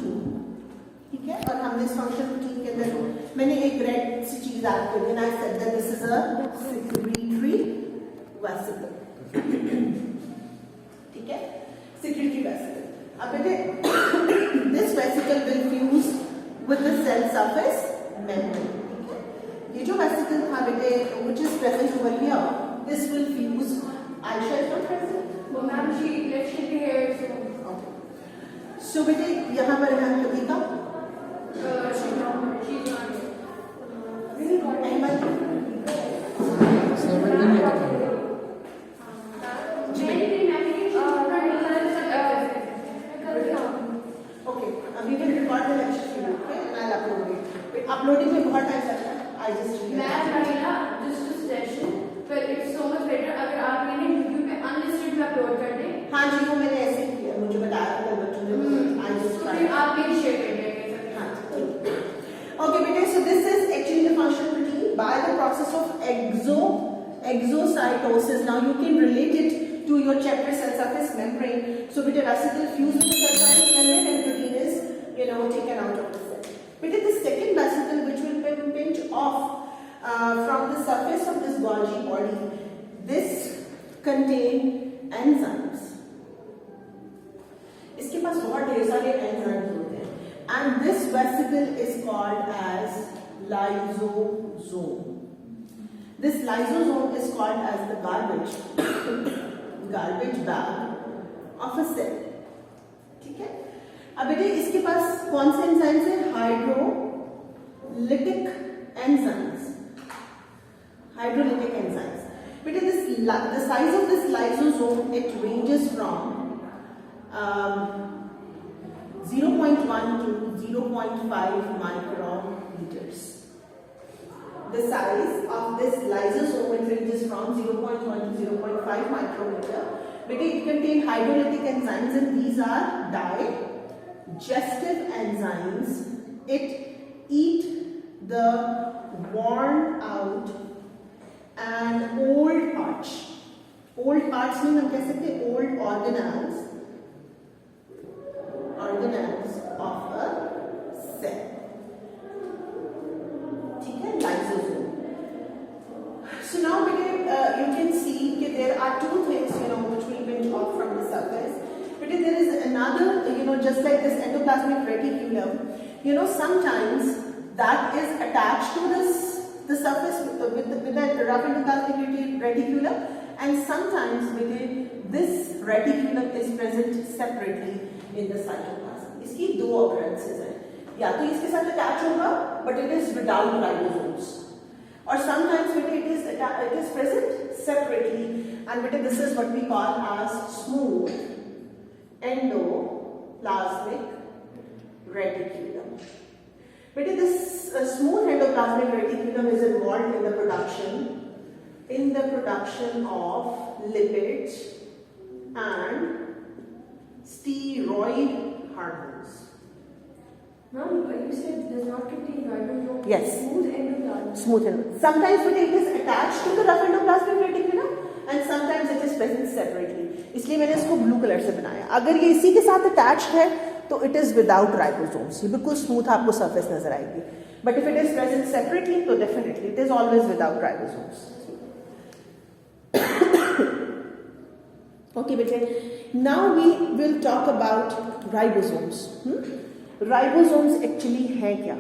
Protein, ठीक है, और हमने इस फंक्शनल प्रोटीन के अंदर मैंने एक रेड सी चीज ऐड कर दी, I said that this is a secretory vesicle, ठीक है, secretory vesicle. अब बेटे this vesicle will fuse with the cell surface membrane. ये जो vesicle था बेटे which is present over here, this will fuse. Aisha is not present. वो ma'am she should be here so. Okay. So बेटे यहाँ पर है Hadika. She's not here. Ahmad. Okay. We will record the lecture for you, okay, and I'll upload it. Uploading में बहुत time लगता है. I just ma'am Marina, just a suggestion, but it's so much better अगर आप मैंने YouTube पे unlisted पे upload कर दें. हाँ जी, वो मैंने ऐसे ही किया, मुझे बताया था बच्चों ने. I just तो फिर आप मेरी शेयर कर देंगे. हाँ ठीक. Okay, बेटे, so this is actually the functional protein by the process of exocytosis. Now you can relate it to your chapter cell surface membrane. So बेटे vesicle fused with the cell surface membrane and protein is taken out of the cell. बेटे the second vesicle which will pinch off from the surface of this Golgi body, this contain enzymes. इसके पास बहुत ढेर सारे enzymes होते हैं and this vesicle is called as lysosome. This lysosome is called as the garbage bag of a cell. ठीक है. अब बेटे इसके पास कौन से एंजाइम्स हैं? Hydrolytic enzymes. बेटे the size of this lysosome, it ranges from 0.1 to 0.5 micrometers. The size of this lysosome, it ranges from 0.1 to 0.5 micrometer. But it contains hydrolytic enzymes and these are digestive enzymes. It eat the worn out and old parts. Old parts mean हम कह सकते हैं old organelles of a cell. ठीक है, lysosome. So now you can see that there are two things which will pinch off from the surface. But there is another, just like this endoplasmic reticulum, sometimes that is attached to the surface with that rough endoplasmic reticulum, and sometimes this reticulum is present separately in the cytoplasm. इसकी दो occurrences हैं. या तो इसके साथ attach होगा, but it is without ribosomes. Or sometimes it is present separately, and this is what we call as smooth endoplasmic reticulum. This smooth endoplasmic reticulum is involved in the production of lipids and steroid hormones. Ma'am, but you said does not contain ribosome. Yes. Smooth endoplasm. Smooth endoplasm. Sometimes it is attached to the rough endoplasmic reticulum and sometimes it is present separately. इसलिए मैंने इसको blue colour से बनाया. अगर ये इसी के साथ अटैच्ड है तो it is without ribosomes. ये बिल्कुल स्मूथ आपको सरफेस नजर आएगी. But if it is present separately, तो definitely it is always without ribosomes. Okay, बेटे. Now we will talk about ribosomes. Ribosomes actually हैं क्या?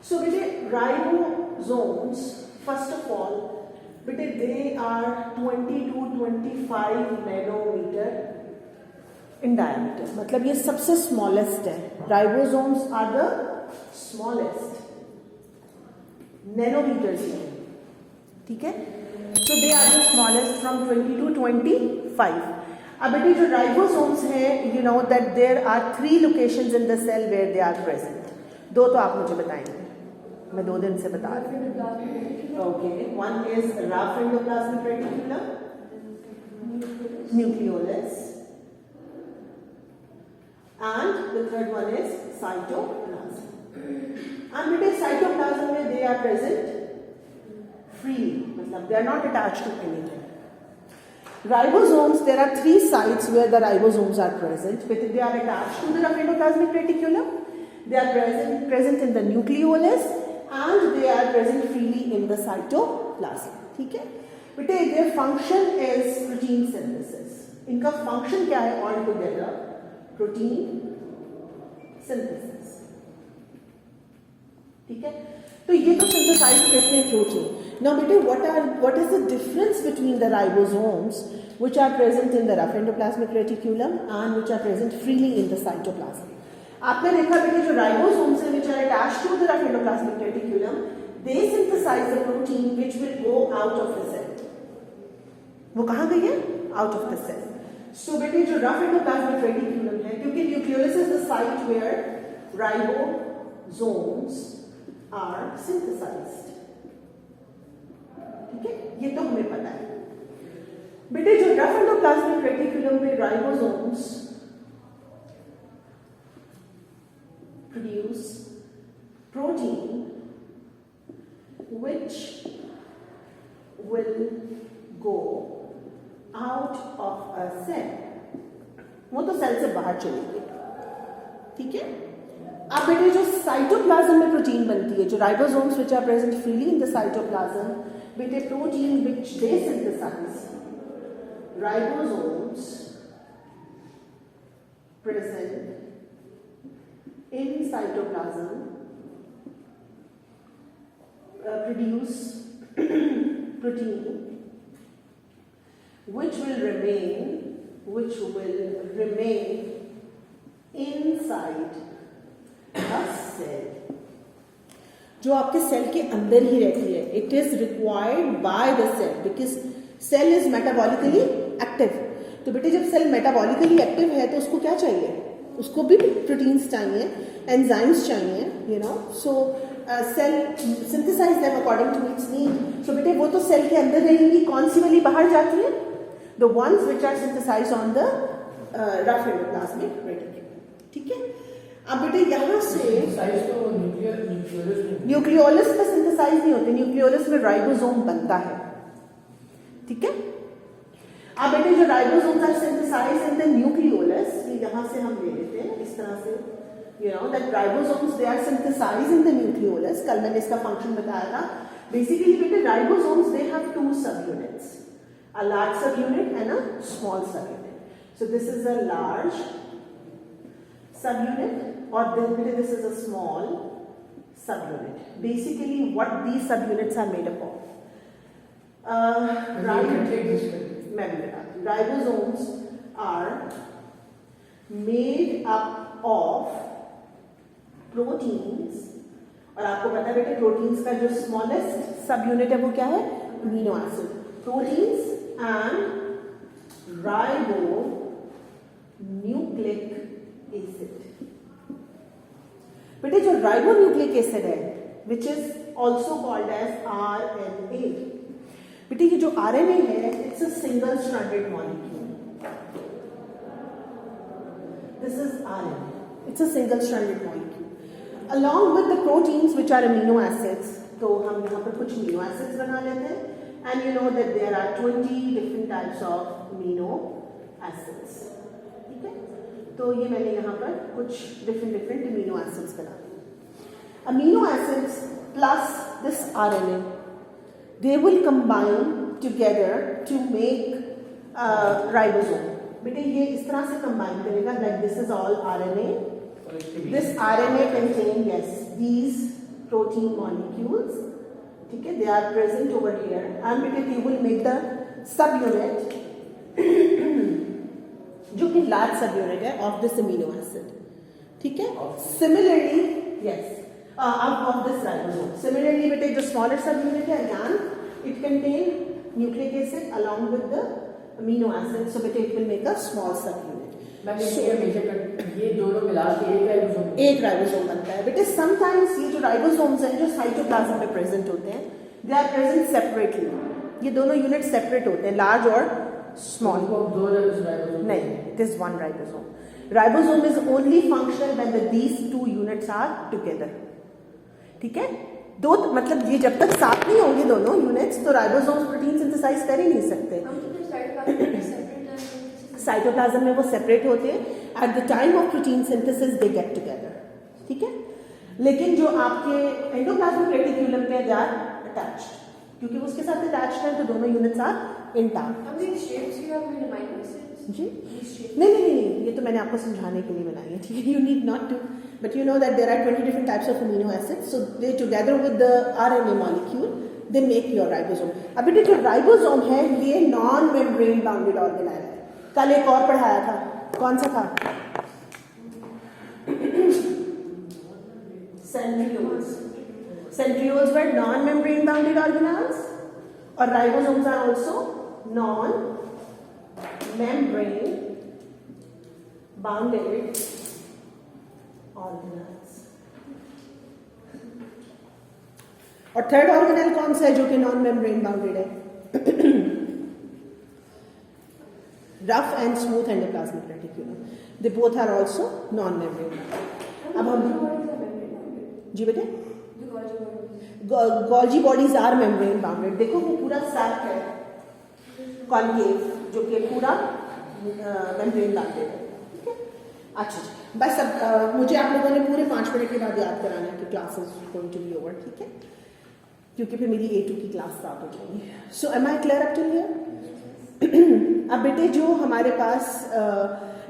So बेटे ribosomes, first of all, बेटे they are 20 to 25 nanometer in diameter. मतलब ये सबसे smallest है. Ribosomes are the smallest. Nanometers में. ठीक है? So they are the smallest from 20 to 25. अब बेटे जो ribosomes हैं, you know that there are 3 locations in the cell where they are present. दो तो आप मुझे बताएंगे. मैं 2 दिन से बता रही हूँ. Okay, one is rough endoplasmic reticulum, nucleolus, and the third one is cytoplasm. And बेटे cytoplasm में they are present freely, मतलब they are not attached to anything. Ribosomes, there are 3 sites where the ribosomes are present. They are attached to the rough endoplasmic reticulum. They are present in the nucleolus and they are present freely in the cytoplasm. ठीक है बेटे, their function is protein synthesis. इनका function क्या है all together? Protein synthesis. ठीक है, तो ये तो synthesize करते हैं protein. Now बेटे, what is the difference between the ribosomes which are present in the rough endoplasmic reticulum and which are present freely in the cytoplasm? आपने देखा बेटे, जो ribosomes हैं which are attached to the rough endoplasmic reticulum, they synthesize the protein which will go out of the cell. वो कहाँ गई है? Out of the cell. So बेटे, जो rough endoplasmic reticulum है, क्योंकि nucleolus is the site where ribosomes are synthesized. ठीक है, ये तो हमें पता है बेटे. जो रफ एंडोप्लाज्मिक रेटिकुलम में ribosomes produce protein which will go out of a cell. वो तो सेल से बाहर चलेगी. ठीक है, अब बेटे जो साइटोप्लाज्म में प्रोटीन बनती है, जो ribosomes which are present freely in the cytoplasm, बेटे protein which they synthesize, ribosomes present in cytoplasm produce protein which will remain inside a cell. जो आपके सेल के अंदर ही रहती है. It is required by the cell because cell is metabolically active. तो बेटे जब सेल मेटाबॉलिकली एक्टिव है तो उसको क्या चाहिए? उसको भी प्रोटीन्स चाहिए, एंजाइम्स चाहिए, you know. So cell synthesise them according to its need. So बेटे वो तो सेल के अंदर रहेंगी. कौन सी वाली बाहर जाती है? The ones which are synthesize on the rough endoplasmic reticulum. ठीक है, अब बेटे यहाँ से न्यूक्लियोलस में सिंथेसाइज नहीं होते. न्यूक्लियोलस में राइबोसोम बनता है. ठीक है, अब बेटे जो ribosomes are synthesize in the nucleolus, ये यहाँ से हम ले लेते हैं इस तरह से, you know that ribosomes they are synthesize in the nucleolus. कल मैंने इसका फंक्शन बताया था. बेसिकली बेटे राइबोसोम्स दे हैव 2 सब यूनिट्स, अ लार्ज सब यूनिट एंड अ स्मॉल सब unit. So this is a large subunit or this is a small subunit. Basically what these subunits are made up of. Ribosomes are made up of proteins. और आपको पता है बेटे proteins का जो smallest सब unit है वो क्या है? Amino acid. Proteins and ribonucleic acid. बेटे जो राइबोन्यूक्लिक एसिड है which is also called as RNA. बेटे ये जो RNA है it's a single stranded molecule. This is RNA. It's a single stranded molecule along with the proteins which are amino acids. तो हम यहाँ पर कुछ amino acids बना लेते हैं. And you know that there are 20 different types of amino acids. ठीक है, तो ये मैंने यहाँ पर कुछ different amino acids बना दिए. Amino acids plus this RNA, they will combine together to make ribosome. बेटे ये इस तरह से combine करेगा like this is all RNA. This RNA contain these protein molecules. ठीक है, they are present over here and because they will make the subunit जो कि large subunit है of this amino acid. ठीक है, similarly of this ribosome. Similarly बेटे जो smaller subunit है again it contain nucleic acid along with the amino acid. So बेटे it will make a small subunit. ये दोनों मिला के एक राइबोसोम बनता है. बेटे समटाइम्स ये जो राइबोसोम्स हैं जो साइटोप्लाज्म में प्रेजेंट होते हैं दे आर प्रेजेंट सेपरेटली. ये दोनों यूनिट सेपरेट होते हैं, लार्ज और स्मॉल. नहीं, it is one ribosome. Ribosome is only functional when these 2 units are together. ठीक है, दो मतलब ये जब तक साथ नहीं होंगे दोनों यूनिट्स तो राइबोसोम्स प्रोटीन सिंथेसाइज कर ही नहीं सकते. साइटोप्लाज्म में वो सेपरेट होते हैं, at the time of protein synthesis they get together, ठीक है। लेकिन जो आपके एंडोप्लाज्मिक रेटिक्यूलम पे दे आर अटैच्ड, क्योंकि वो उसके साथ अटैच्ड है तो दोनों यूनिट्स आर इंटैक्ट। जी नहीं, ये तो मैंने आपको समझाने के लिए बनाई है, ठीक है। You need not to, but you know that there are 20 different types of amino acids, so they together with the RNA molecule they make your ribosome. अब ये जो राइबोसोम है ये नॉन मेम्ब्रेन बाउंडेड ऑर्गेनेल है। कल एक और पढ़ाया था, कौन सा था? Centrioles. Centrioles were non membrane bounded organelles और ribosomes are also non membrane bounded organelles। और थर्ड ऑर्गेनेल कौन सा है जो कि नॉन मेम्ब्रेन बाउंडेड है? Rough and smooth endoplasmic reticulum, they both are also non membrane. अब हम जी बेटे Golgi bodies are membrane bounded. देखो वो पूरा सैक है कॉन्केव जो कि पूरा मेम्ब्रेन बाउंडेड है, ठीक है। अच्छा जी, बस अब मुझे आप लोगों ने पूरे 5 मिनट के बाद याद कराना है कि classes going to be over, ठीक है, क्योंकि फिर मेरी A2 की क्लास स्टार्ट हो जाएगी। So am I clear up till here? अब बेटे जो हमारे पास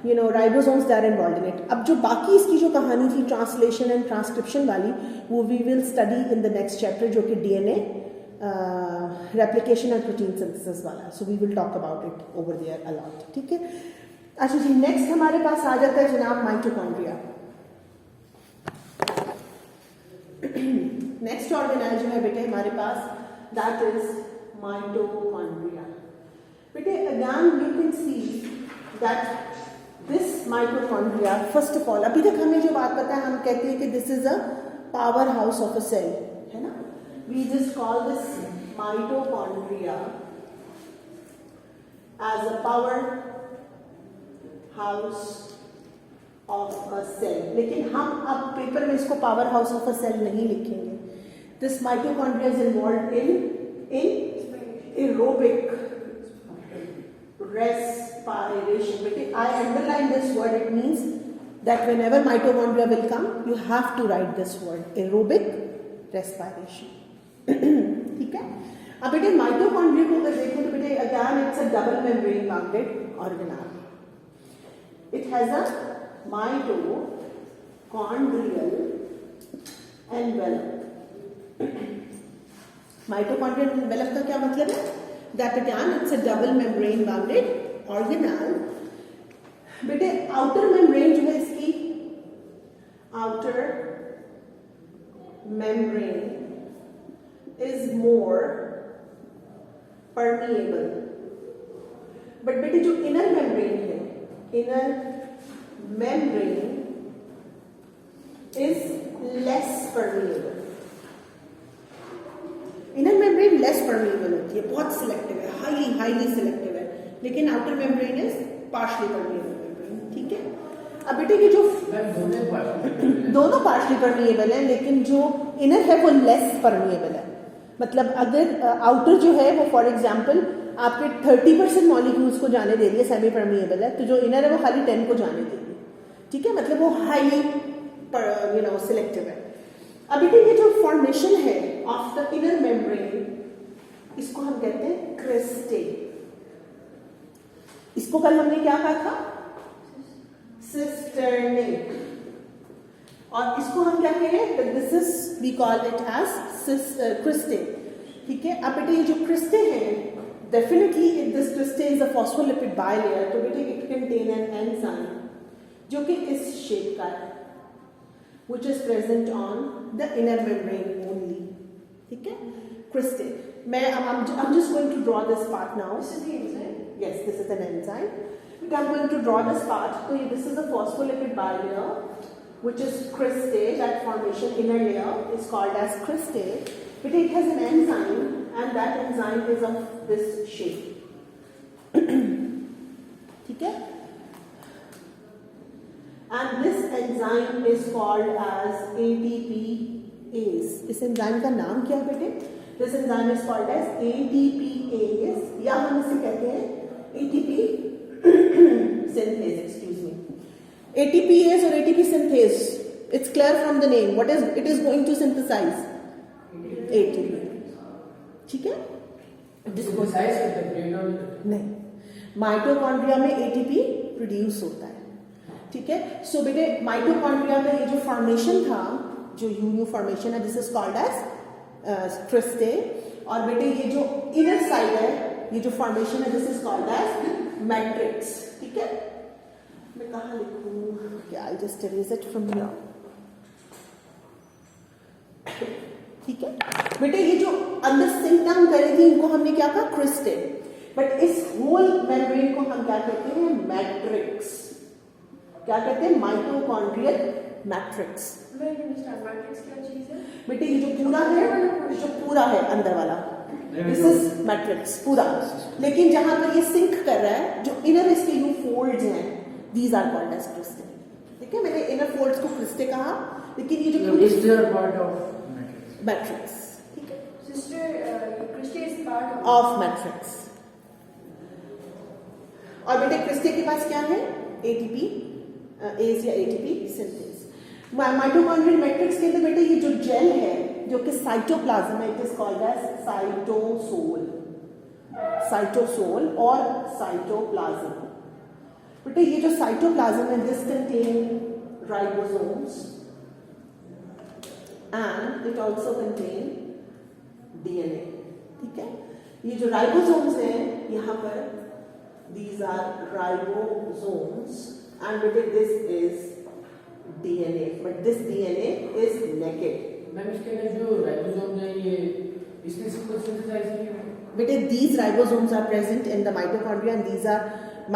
ribosomes they are involved in it. अब जो बाकी इसकी जो कहानी थी ट्रांसलेशन एंड ट्रांसक्रिप्शन वाली, वो we will study in the next chapter जो कि DNA replication and protein synthesis वाला। So we will talk about it over there a lot, ठीक है। अच्छा जी, नेक्स्ट हमारे पास आ जाता है जनाब माइटोकॉन्ड्रिया। नेक्स्ट ऑर्गेनेल जो है बेटे हमारे पास, दैट इज माइटोकॉन्ड्रिया। बेटे again you can see that this mitochondria, first of all अभी तक हमें जो बात पता है, हम कहते हैं कि this is a power house of a cell, है ना। We just call this mitochondria as a power house of a cell। लेकिन हम अब पेपर में इसको power house of a cell नहीं लिखेंगे। This mitochondria is involved in aerobic respiration। But I underline this word, it means that whenever mitochondria will come, you have to write this word, aerobic respiration। ठीक है। अब बेटे mitochondria को अगर देखो तो बेटे again it's a double membrane bounded organelle. It has a mitochondrial envelope. Mitochondrial envelope का क्या मतलब है? That again it's a double membrane bounded organelle. बेटे आउटर मेम्ब्रेन जो है इसकी, outer membrane is more permeable, but बेटे जो inner membrane है, inner membrane is less permeable। inner membrane less permeable होती है, बहुत selective है, highly selective है, लेकिन outer membrane is partially permeable membrane, ठीक है। अब बेटे की जो दोनों partially permeable है, लेकिन जो inner है वो less permeable है। मतलब अगर आउटर जो है वो फॉर एग्जांपल आपके 30% मॉलिक्यूल्स को जाने दे रही है, सेमी परमिएबल है, तो जो इनर है वो खाली 10 को जाने दे रही है, ठीक है। मतलब वो हाईली सिलेक्टिव है। अब ये जो फॉर्मेशन है ऑफ द इनर मेम्ब्रेन, इसको हम कहते हैं क्रिस्टे। इसको कल हमने क्या कहा था? सिस्टर्ने। और इसको हम क्या कहें? This is we call it as cristae, ठीक है। अब बेटे ये जो क्रिस्टे हैं, definitely if this cristae is a phospholipid bilayer, तो बेटे इट कंटेन एन एंजाइम जो कि इस शेप का है, which is present on the inner membrane only, ठीक है। क्रिस्टे, मैं I'm just going to draw this part now। This is the enzyme? Yes, this is an enzyme। I'm going to draw this part। So this is a phospholipid bilayer which is cristae. That formation inner layer is called as cristae, but it has an enzyme and that enzyme is of this shape। ठीक है। And this enzyme is called as ATPase। इस enzyme का नाम क्या है बेटे? This enzyme is called as ATPase, या हम इसे कहते हैं ATP synthase, excuse me. ATPase or ATP synthase, it's clear from the name. What is it is going to synthesize? ATP. ठीक है? Synthesize करते हैं, breakdown नहीं, माइटोकॉन्ड्रिया में ATP प्रोड्यूस होता है, ठीक है? सो बेटे माइटोकॉन्ड्रिया में ये जो फॉर्मेशन था, जो यूनियो फॉर्मेशन है, this is called as cristae, और बेटे ये जो इनर साइड है, ये जो फॉर्मेशन है, this is called as matrix, ठीक है? मैं कहाँ लिखूँ? क्या, I just erase it from here, ठीक है? बेटे ये जो अंदर सिंक डाउन करी थी, इनको हमने क्या कहा? क्रिस्टे। बट इस होल मेम्ब्रेन को हम क्या कहते हैं? मैट्रिक्स। क्या कहते हैं? Mitochondrial matrix. मैट्रिक्स क्या चीज है? बेटे ये जो पूरा है अंदर वाला, दिस इज मैट्रिक्स पूरा। लेकिन जहां पर ये सिंक कर रहा है, जो इनर इसके यू फोल्ड्स हैं, these are called as cristae, ठीक है? मैंने इनर फोल्ड्स को क्रिस्टे कहा, लेकिन ये जो पूरी पार्ट ऑफ मैट्रिक्स, ठीक है? Sister, cristae is part of matrix. और बेटे क्रिस्टे के पास क्या है? एटीपी एज या एटीपी सिंथेस। माइटोकॉन्ड्रियल मैट्रिक्स के अंदर बेटे ये जो जेल है, जो कि साइटोप्लाज्म है, it is called as cytosol, cytosol और साइटोप्लाज्म। बेटे ये जो साइटोप्लाज्म है, this contain ribosomes and it also contain DNA, ठीक है? ये जो राइबोसोम्स हैं यहाँ पर, these are ribosomes, and this is DNA, but this DNA is naked. Ma'am इसके अंदर जो राइबोसोम है, ये इसने सिर्फ सिंथेसाइज किए हैं? बेटे these ribosomes are present in the mitochondria and these are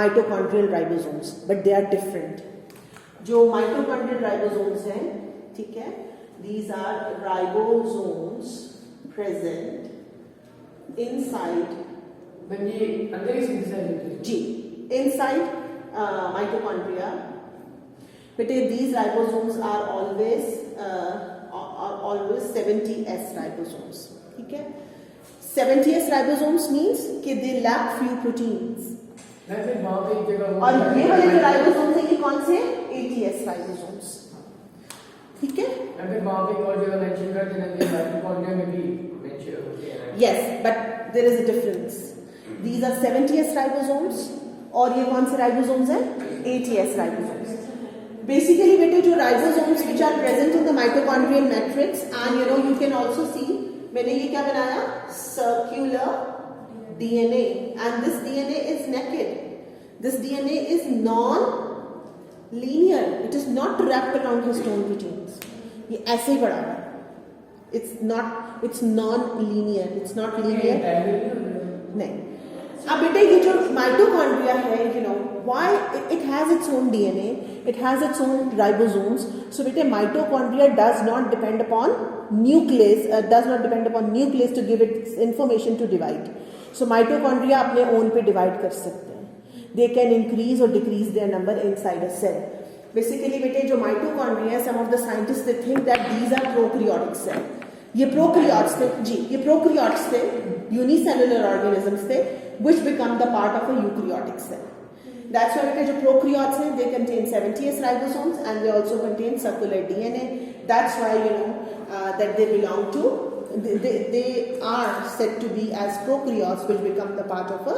mitochondrial ribosomes, but they are different. जो mitochondrial ribosomes हैं, ठीक है? These are ribosomes present inside, ma'am ये अंदर ही सिंथेसाइज होते हैं? जी, inside mitochondria. बेटे these ribosomes are always 70S ribosomes, ठीक है? 70S ribosomes means कि they lack few proteins. मैं फिर वहाँ पे एक जगह और ये वाले जो राइबोसोम्स हैं, ये कौन से? 80S राइबोसोम्स, ठीक है? मैं फिर वहाँ पे एक और जगह मेंशन कर देना कि माइटोकॉन्ड्रिया में भी मेंशन होते हैं। Yes, but there is a difference. These are 70S ribosomes और ये कौन से राइबोसोम्स हैं? 80S ribosomes. Basically, बेटे जो ribosomes which are present in the mitochondrial matrix, and you can also see, मैंने ये क्या बनाया? Circular DNA, and this DNA is naked. This DNA is non-linear. It is not wrapped around histone proteins. ये ऐसे ही बड़ा है. It's non-linear. It's not linear. नहीं. अब बेटे ये जो माइटोकॉन्ड्रिया है, why it has its own DNA, it has its own ribosomes. So बेटे mitochondria does not depend upon nucleus, to give its information to divide. So mitochondria अपने own पे divide कर सकते हैं. They can increase or decrease their number inside a cell. Basically बेटे जो mitochondria है, some of the scientists they think that these are prokaryotic cell. ये prokaryotes थे जी, ये प्रोकैरियोट्स थे, यूनिसेलुलर ऑर्गेनिजम्स थे, which become the part of a eukaryotic cell. That's why जो prokaryotes हैं, they contain 70S ribosomes and they also contain circular DNA. That's why that they belong to, they are said to be as prokaryotes, which become the part of a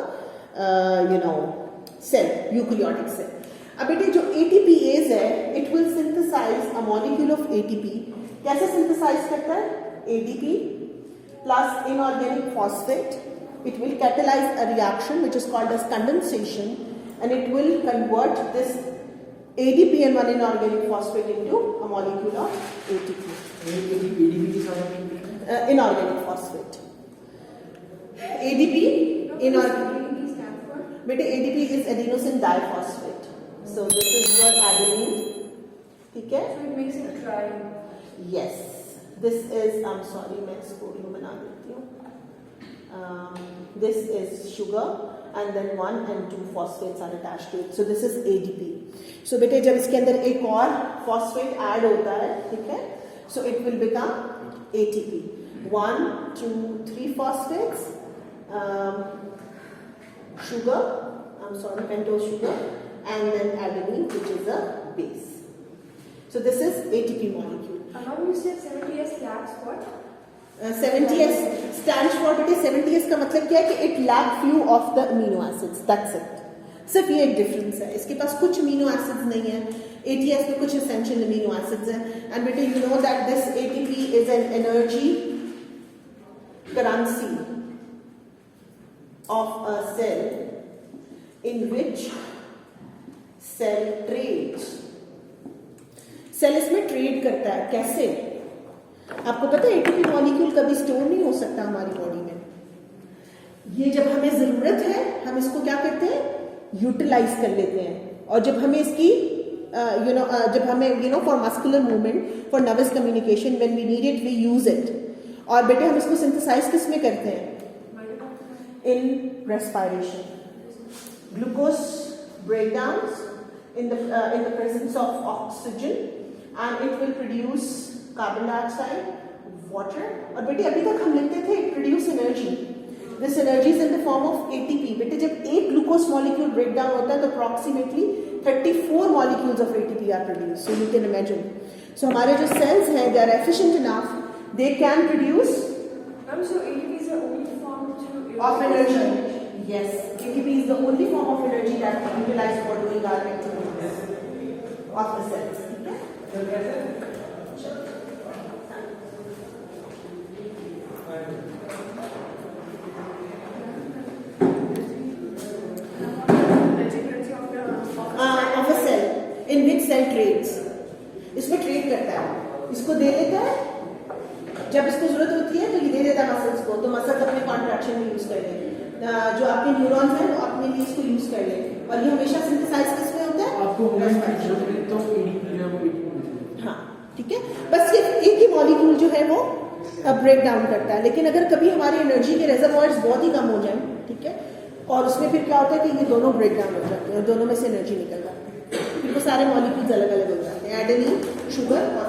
cell, eukaryotic cell. अब बेटे जो ATPase है, it will synthesize a molecule of ATP. कैसे synthesize करता है? ADP plus inorganic phosphate. It will catalyze a reaction which is called as condensation, and it will convert this ADP and one inorganic phosphate into a molecule of ATP. ADP की साथ Inorganic phosphate. ADP inorganic. बेटे ADP is adenosine diphosphate. So this is your adenine. ठीक है? So it makes it dry. Yes. This is, I'm sorry, मैं इसको यूँ बना देती हूँ. This is sugar and then 1 and 2 phosphates are attached to it. So this is ADP. So बेटे जब इसके अंदर एक और phosphate add होता है, ठीक है? So it will become ATP. 1, 2, 3 phosphates, sugar pentose sugar, and then adenine, which is a base. So this is ATP molecule. Now you said 70S lacks what? 70S stands for, बेटे 70S का मतलब क्या है कि it lack few of the amino acids, that's it. सिर्फ ये एक difference है, इसके पास कुछ अमीनो एसिड्स नहीं है, ATS में कुछ essential amino acids हैं. And बेटे you know that this ATP is an energy currency of a cell in which cell trades. Cell इसमें ट्रेड करता है, कैसे? आपको पता है एटीपी मॉलिक्यूल कभी स्टोर नहीं हो सकता हमारी बॉडी में. ये जब हमें जरूरत है हम इसको क्या करते हैं, यूटिलाइज कर लेते हैं. और जब हमें इसकी जब हमें for muscular movement, for nervous communication, when we need it we use it. और बेटे हम इसको सिंथेसाइज किस में करते हैं? In respiration. Glucose breakdowns in the presence of oxygen, and it will produce carbon dioxide, water. और बेटे अभी तक हम लिखते थे it produce energy. This energy is in the form of ATP. बेटे जब एक ग्लूकोज मॉलिक्यूल ब्रेक डाउन होता है तो approximately 34 molecules of ATP are produced. So you can imagine. So हमारे जो cells हैं they are efficient enough, they can produce. So ATP is the only form of energy. Yes, ATP is the only form of energy that we utilize for doing our activities of the cells. ठीक है? Of a cell in which cell trades. इसमें trade करता है, इसको दे देता है, जब इसको जरूरत होती है तो ये दे देता है मसल्स को, तो मसल्स अपने कॉन्ट्रैक्शन में यूज कर लेते हैं. जो आपके न्यूरॉन्स हैं वो अपने लिए इसको यूज कर लेते हैं. और ये हमेशा सिंथेसाइज किसमें होता है? आपको तो हाँ, ठीक है. बस सिर्फ एक ही मॉलिक्यूल जो है वो ब्रेक डाउन करता है. लेकिन अगर कभी हमारी एनर्जी के रिजर्वॉयर्स बहुत ही कम हो जाए, ठीक है, और उसमें फिर क्या होता है कि ये दोनों ब्रेक डाउन हो जाते हैं और दोनों में से एनर्जी निकल जाती है, फिर वो सारे मॉलिक्यूल्स अलग अलग हो जाते हैं, एडेनिन, शुगर और